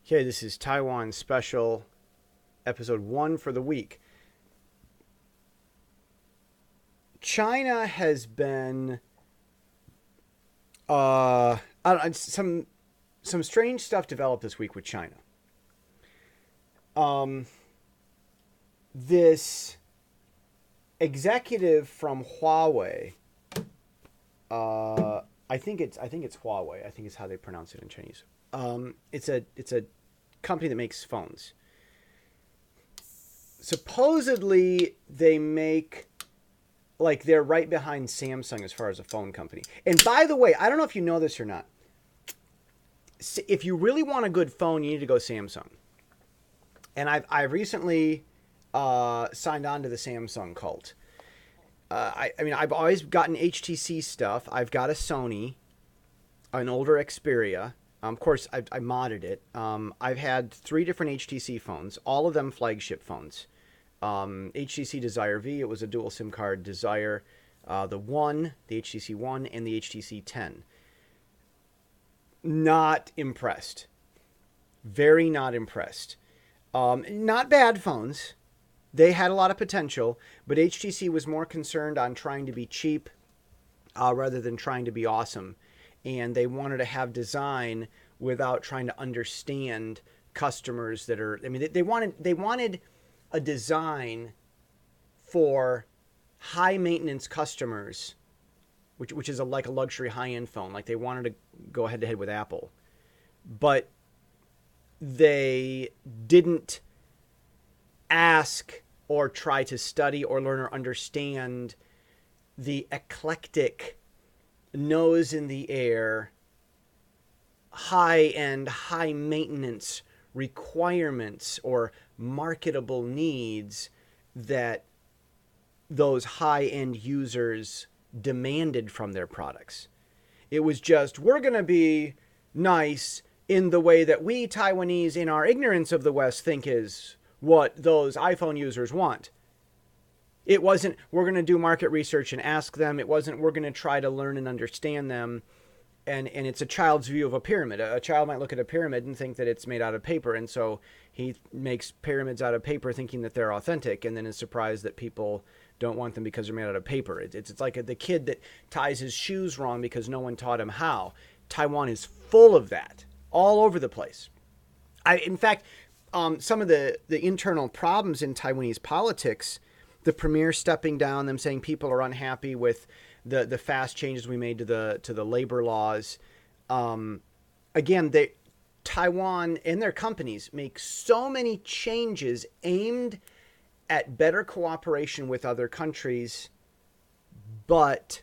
Okay, this is Taiwan Special, episode 1 for the week. China has been some strange stuff developed this week with China. Um, this executive from Huawei, I think it's Huawei. I think it's how they pronounce it in Chinese. It's a company that makes phones. Supposedly they make, like, they're right behind Samsung as far as a phone company. And by the way, I don't know if you know this or not. If you really want a good phone, you need to go Samsung. And I've recently signed on to the Samsung cult. I mean, I've always gotten HTC stuff. I've got a Sony, an older Xperia. Of course, I modded it. I've had 3 different HTC phones, all of them flagship phones. HTC Desire V, it was a dual SIM card Desire. The HTC One, and the HTC 10. Not impressed. Very not impressed. Not bad phones. They had a lot of potential, but HTC was more concerned on trying to be cheap rather than trying to be awesome. And they wanted to have design without trying to understand customers that are, I mean, they wanted a design for high maintenance customers, which is like a luxury high-end phone. Like, they wanted to go head to head with Apple, but they didn't ask or try to study or learn or understand the eclectic, nose in the air, high-end, high-maintenance requirements or marketable needs that those high-end users demanded from their products. It was just, we're going to be nice in the way that we Taiwanese, in our ignorance of the West, think is what those iPhone users want. It wasn't, we're going to do market research and ask them. It wasn't, we're going to try to learn and understand them. And it's a child's view of a pyramid. A child might look at a pyramid and think that it's made out of paper. And so he makes pyramids out of paper thinking that they're authentic, and then is surprised that people don't want them because they're made out of paper. It's like the kid that ties his shoes wrong because no one taught him how. Taiwan is full of that all over the place. In fact, some of the internal problems in Taiwanese politics, the premier stepping down, them saying people are unhappy with the fast changes we made to the labor laws. Again, Taiwan and their companies make so many changes aimed at better cooperation with other countries, but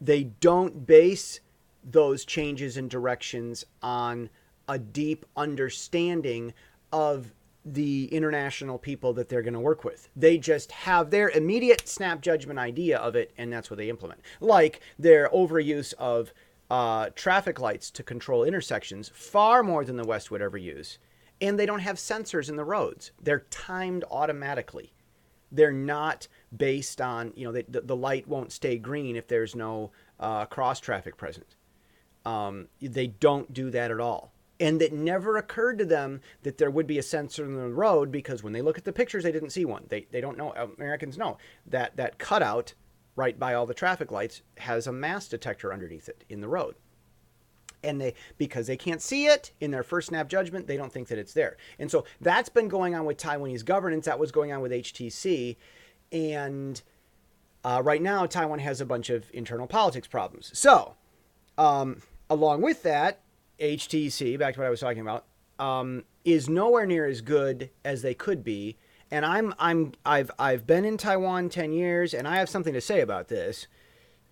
they don't base those changes and directions on a deep understanding of the international people that they're going to work with. They just have their immediate snap judgment idea of it, and that's what they implement. Like their overuse of traffic lights to control intersections, far more than the West would ever use. And they don't have sensors in the roads. They're timed automatically. They're not based on, the light won't stay green if there's no cross traffic present. They don't do that at all. And it never occurred to them that there would be a sensor in the road, because when they look at the pictures, they didn't see one. They don't know. Americans know that cutout right by all the traffic lights has a mass detector underneath it in the road. And because they can't see it in their first snap judgment, they don't think that it's there. And so that's been going on with Taiwanese governance. That was going on with HTC. And right now, Taiwan has a bunch of internal politics problems. So along with that, HTC, back to what I was talking about, is nowhere near as good as they could be. And I've been in Taiwan 10 years, and I have something to say about this,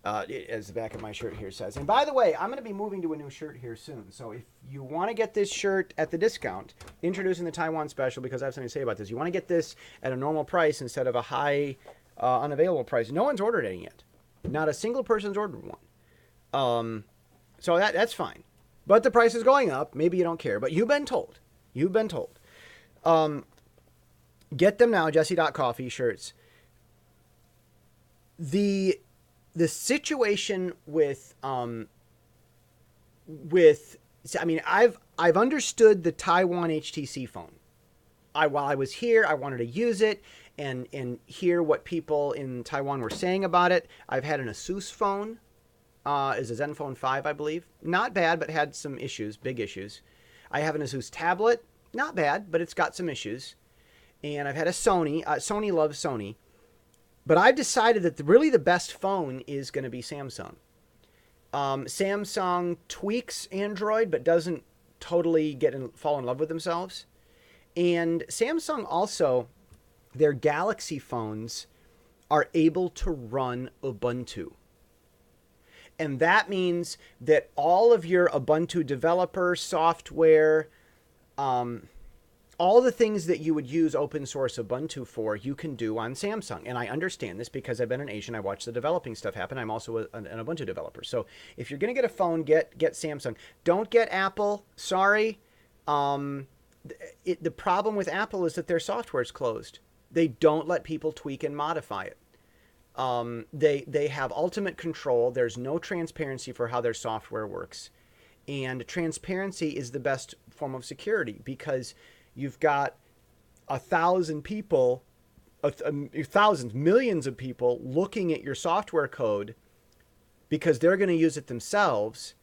as the back of my shirt here says. And by the way, I'm going to be moving to a new shirt here soon. So if you want to get this shirt at the discount, introducing the Taiwan Special, because I have something to say about this. You want to get this at a normal price instead of a high, unavailable price. No one's ordered any yet. Not a single person's ordered one. So that's fine. But the price is going up. Maybe you don't care, but you've been told. You've been told. Get them now, Jesse.coffee shirts. The situation with I mean, I've understood the Taiwan HTC phone. While I was here, I wanted to use it and hear what people in Taiwan were saying about it. I've had an Asus phone, is a Zenfone 5, I believe. Not bad, but had some issues, big issues. I have an Asus tablet, not bad, but it's got some issues. And I've had a Sony. Sony loves Sony. But I've decided that really the best phone is going to be Samsung. Samsung tweaks Android, but doesn't totally fall in love with themselves. And Samsung also, their Galaxy phones are able to run Ubuntu. And that means that all of your Ubuntu developer software, all the things that you would use open source Ubuntu for, you can do on Samsung. And I understand this because I've been in Asia and I watch the developing stuff happen. I'm also an Ubuntu developer. So if you're going to get a phone, get Samsung. Don't get Apple. Sorry. The problem with Apple is that their software is closed. They don't let people tweak and modify it. They have ultimate control. There's no transparency for how their software works. And transparency is the best form of security because you've got 1,000 people, thousands, millions of people looking at your software code because they're going to use it themselves.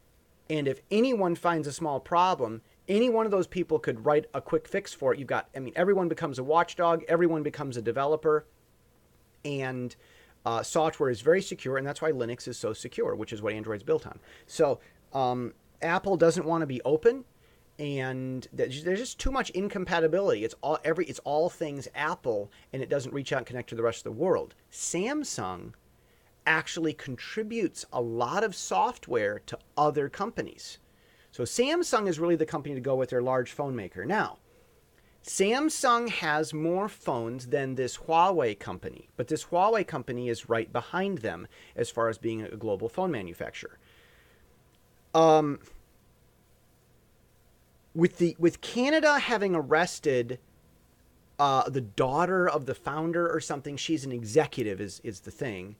And if anyone finds a small problem, any one of those people could write a quick fix for it. Everyone becomes a watchdog. Everyone becomes a developer. And software is very secure, and that's why Linux is so secure, which is what Android's built on. So Apple doesn't want to be open, and there's just too much incompatibility. It's all things Apple, and it doesn't reach out and connect to the rest of the world. Samsung actually contributes a lot of software to other companies. So Samsung is really the company to go with, their large phone maker. Now, Samsung has more phones than this Huawei company, but this Huawei company is right behind them as far as being a global phone manufacturer. With Canada having arrested the daughter of the founder or something, she's an executive is the thing,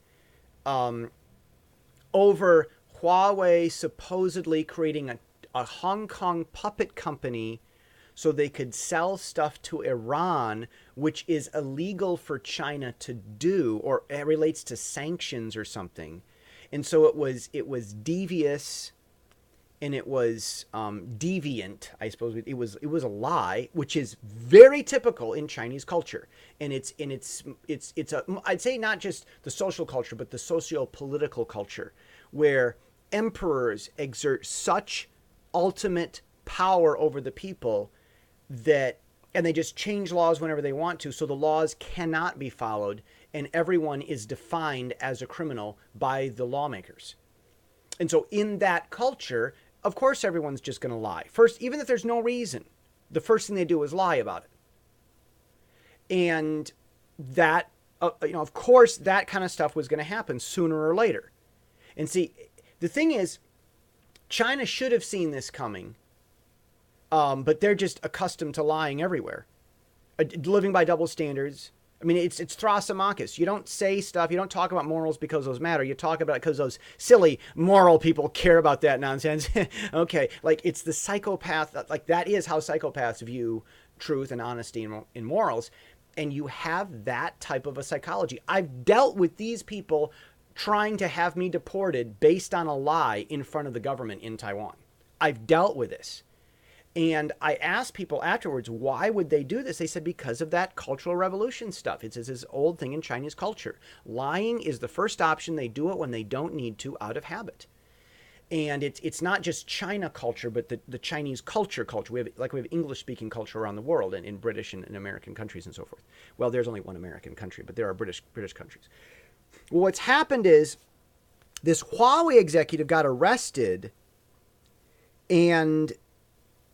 over Huawei supposedly creating a Hong Kong puppet company so they could sell stuff to Iran, which is illegal for China to do, or it relates to sanctions or something. And so it was devious, and it was deviant, I suppose. It was a lie, which is very typical in Chinese culture. And it's I'd say not just the social culture, but the socio-political culture, where emperors exert such ultimate power over the people and they just change laws whenever they want to, so the laws cannot be followed, and everyone is defined as a criminal by the lawmakers. And so in that culture, of course everyone's just going to lie. First, even if there's no reason, the first thing they do is lie about it. And that, of course, that kind of stuff was going to happen sooner or later. And see, the thing is, China should have seen this coming, but they're just accustomed to lying everywhere, living by double standards. I mean, it's Thrasymachus. You don't say stuff, you don't talk about morals because those matter. You talk about it because those silly moral people care about that nonsense. Okay, like it's the psychopath. Like that is how psychopaths view truth and honesty and morals. And you have that type of a psychology. I've dealt with these people trying to have me deported based on a lie in front of the government in Taiwan. I've dealt with this. And I asked people afterwards, why would they do this? They said, because of that Cultural Revolution stuff. It's this old thing in Chinese culture. Lying is the first option. They do it when they don't need to out of habit. And it's not just China culture, but the Chinese culture. We have English-speaking culture around the world and in British and in American countries and so forth. Well, there's only one American country, but there are British countries. Well, what's happened is this Huawei executive got arrested, and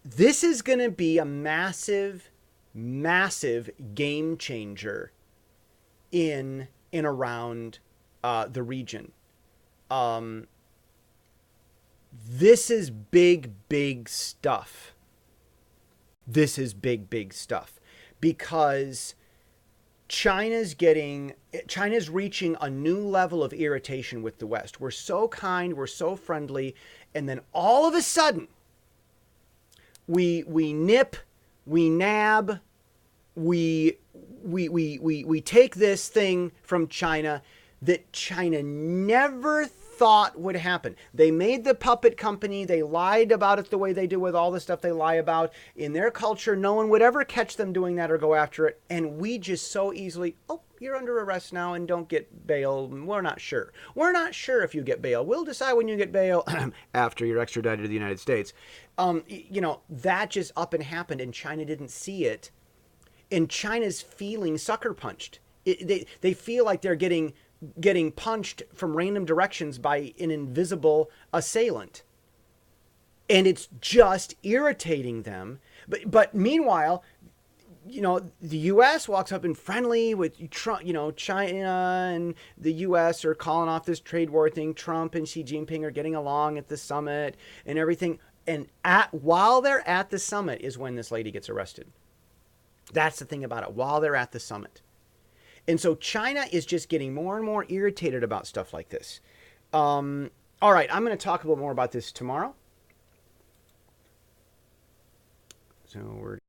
this is going to be a massive, massive game changer in and around the region. This is big, big stuff. This is big, big stuff because China's reaching a new level of irritation with the West. We're so kind, we're so friendly, and then all of a sudden, we nip, we nab, we take this thing from China that China never thought would happen. They made the puppet company. They lied about it the way they do with all the stuff they lie about. In their culture, no one would ever catch them doing that or go after it. And we just so easily, oh, you're under arrest now and don't get bail. We're not sure. We're not sure if you get bail. We'll decide when you get bail after you're extradited to the United States. That just up and happened, and China didn't see it. And China's feeling sucker punched. They feel like they're getting punched from random directions by an invisible assailant. And it's just irritating them. But meanwhile, the U.S. walks up and friendly with Trump, China and the U.S. are calling off this trade war thing. Trump and Xi Jinping are getting along at the summit and everything. And while they're at the summit is when this lady gets arrested. That's the thing about it, while they're at the summit. And so China is just getting more and more irritated about stuff like this. All right, I'm going to talk a little more about this tomorrow. So we're